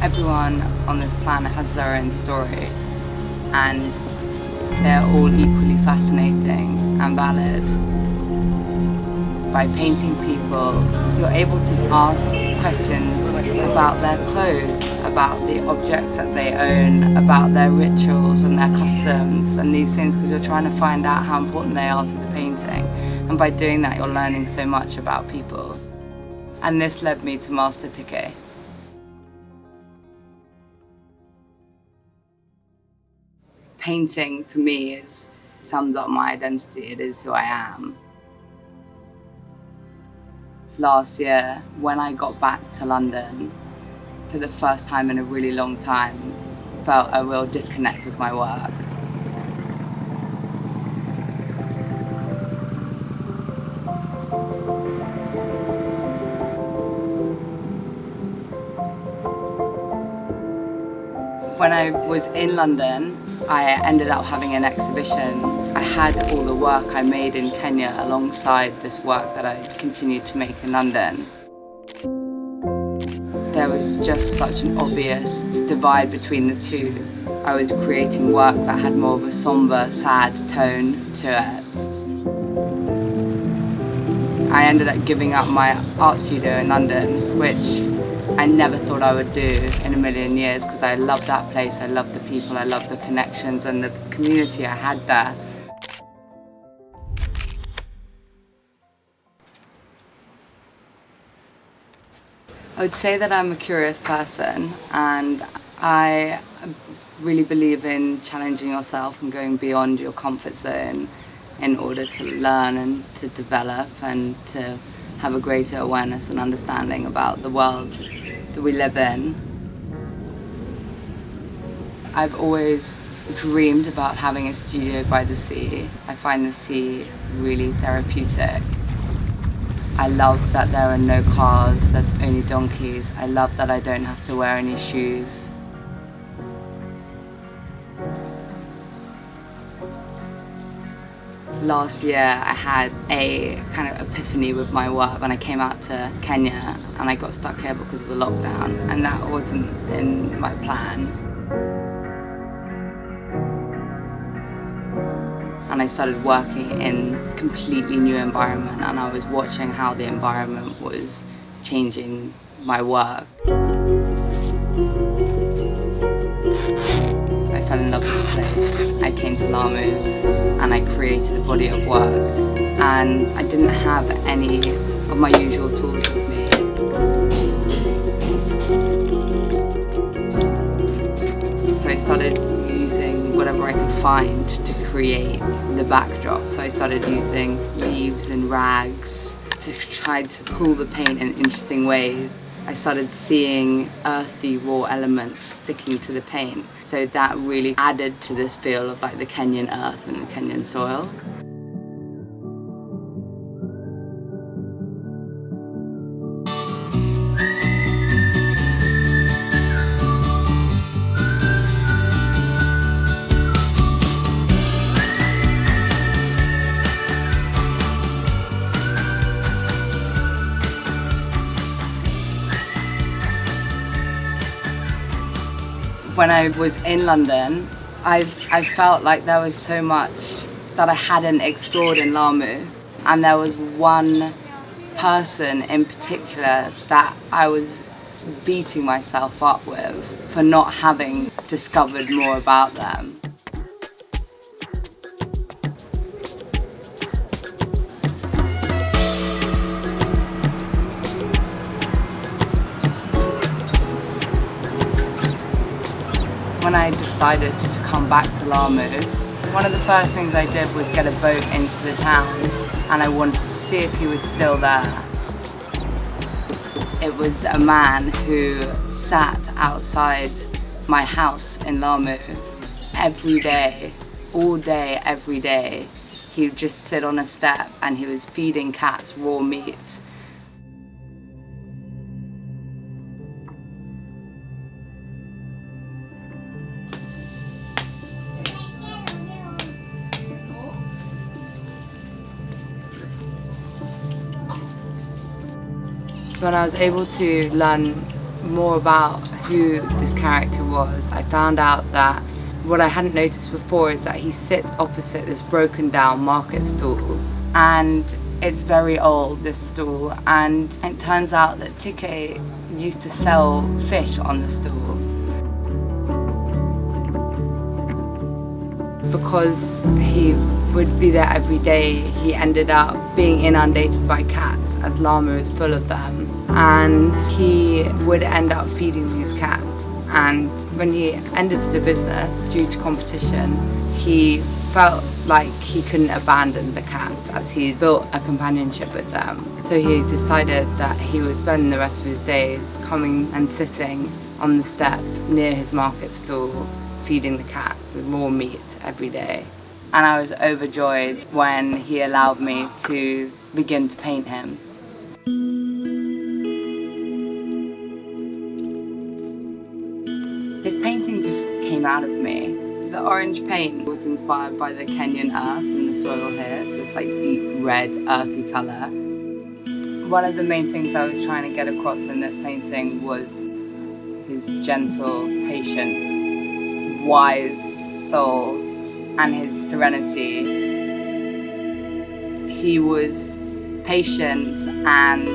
Everyone on this planet has their own story, and they're all equally fascinating and valid. By painting people, you're able to ask questions about their clothes, about the objects that they own, about their rituals and their customs and these things, because you're trying to find out how important they are to the painting. And by doing that, you're learning so much about people. And this led me to master Tike. Painting for me sums up my identity. It is who I am. Last year, when I got back to London, for the first time in a really long time, felt a real disconnect with my work. When I was in London, I ended up having an exhibition. I had all the work I made in Kenya alongside this work that I continued to make in London. There was just such an obvious divide between the two. I was creating work that had more of a somber, sad tone to it. I ended up giving up my art studio in London, which I never thought I would do in a million years, because I loved that place, I loved the people, I loved the connections and the community I had there. I would say that I'm a curious person, and I really believe in challenging yourself and going beyond your comfort zone in order to learn and to develop and to have a greater awareness and understanding about the world that we live in. I've always dreamed about having a studio by the sea. I find the sea really therapeutic. I love that there are no cars, there's only donkeys. I love that I don't have to wear any shoes. Last year I had a kind of epiphany with my work when I came out to Kenya, and I got stuck here because of the lockdown, and that wasn't in my plan. And I started working in a completely new environment, and I was watching how the environment was changing my work. I fell in love with the place. I came to Lamu and I created a body of work, and I didn't have any of my usual tools with me. So I started using whatever I could find to create the backdrop. So I started using leaves and rags to try to cool the paint in interesting ways. I started seeing earthy raw elements sticking to the paint. So that really added to this feel of like the Kenyan earth and the Kenyan soil. When I was in London, I felt like there was so much that I hadn't explored in Lamu, and there was one person in particular that I was beating myself up with for not having discovered more about them. When I decided to come back to Lamu, one of the first things I did was get a boat into the town, and I wanted to see if he was still there. It was a man who sat outside my house in Lamu every day, all day, every day. He would just sit on a step and he was feeding cats raw meat. When I was able to learn more about who this character was, I found out that what I hadn't noticed before is that he sits opposite this broken down market stall, and it's very old, this stall, and it turns out that Tike used to sell fish on the stall. Because he would be there every day, he ended up being inundated by cats, as Lamu is full of them, and he would end up feeding these cats. And when he ended the business due to competition, he felt like he couldn't abandon the cats as he built a companionship with them. So he decided that he would spend the rest of his days coming and sitting on the step near his market stall, feeding the cat with raw meat every day. And I was overjoyed when he allowed me to begin to paint him. This painting just came out of me. The orange paint was inspired by the Kenyan earth and the soil here, so it's like deep red, earthy colour. One of the main things I was trying to get across in this painting was his gentle, patient, wise soul and his serenity. He was patient and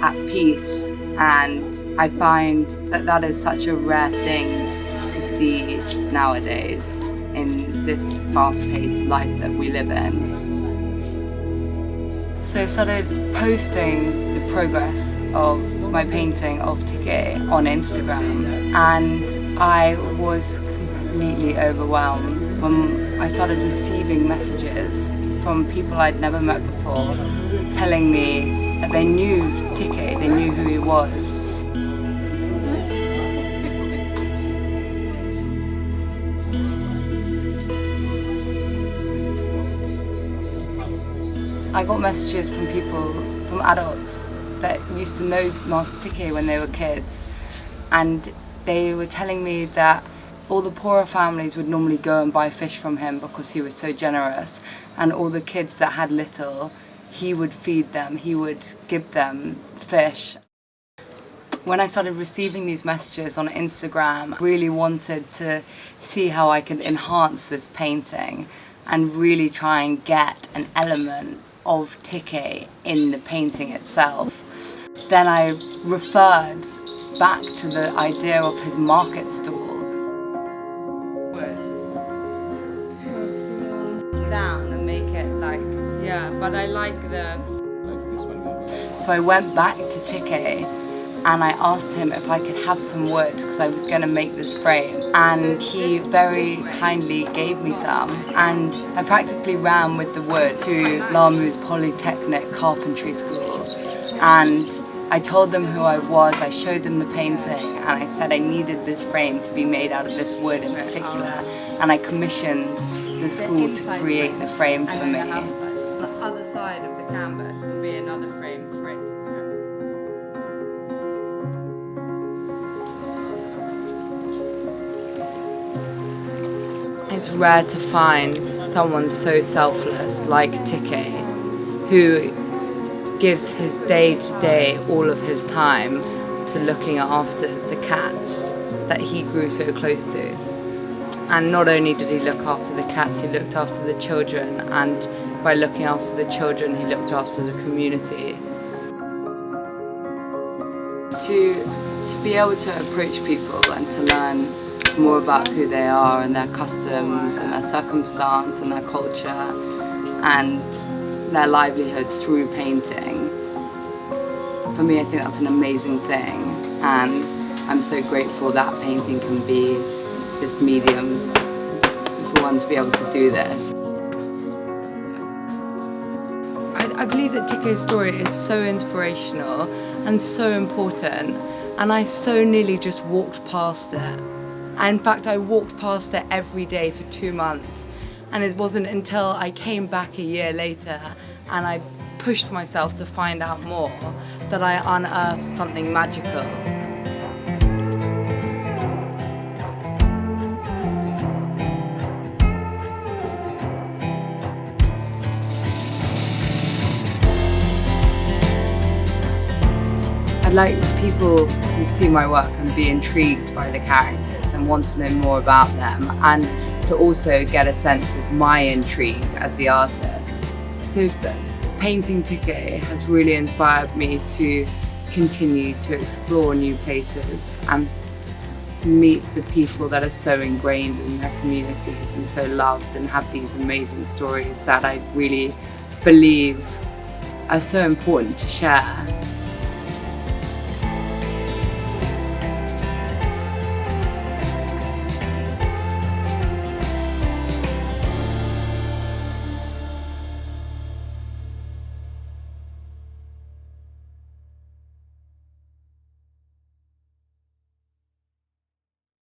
at peace, and I find that that is such a rare thing to see nowadays in this fast-paced life that we live in. So I started posting the progress of my painting of Tike on Instagram, and I was completely overwhelmed when I started receiving messages from people I'd never met before telling me that they knew Tike, they knew who he was. I got messages from people, from adults that used to know Master Tike when they were kids, and they were telling me that all the poorer families would normally go and buy fish from him because he was so generous, and all the kids that had little, he would feed them, he would give them fish. When I started receiving these messages on Instagram, I really wanted to see how I could enhance this painting and really try and get an element of Tike in the painting itself. Then I referred back to the idea of his market stall. Down and make it like, yeah, but I like the... Like this one. So I went back to Tike and I asked him if I could have some wood because I was going to make this frame, and he very kindly gave me some, and I practically ran with the wood to Lamu's Polytechnic Carpentry School, and I told them who I was, I showed them the painting, and I said I needed this frame to be made out of this wood in particular, and I commissioned the school to create the frame for me. On the other side of the canvas will be another frame for it. It's rare to find someone so selfless like Tike, who gives his day-to-day all of his time to looking after the cats that he grew so close to. And not only did he look after the cats, he looked after the children, and by looking after the children, he looked after the community. To be able to approach people and to learn more about who they are and their customs and their circumstance and their culture and their livelihood through painting, for me I think that's an amazing thing, and I'm so grateful that painting can be this medium for one to be able to do this. I believe that Tike's story is so inspirational and so important, and I so nearly just walked past it. And in fact, I walked past it every day for 2 months, and it wasn't until I came back a year later and I pushed myself to find out more that I unearthed something magical. I'd like people to see my work and be intrigued by the characters and want to know more about them, and to also get a sense of my intrigue as the artist. So painting Tike has really inspired me to continue to explore new places and meet the people that are so ingrained in their communities and so loved and have these amazing stories that I really believe are so important to share.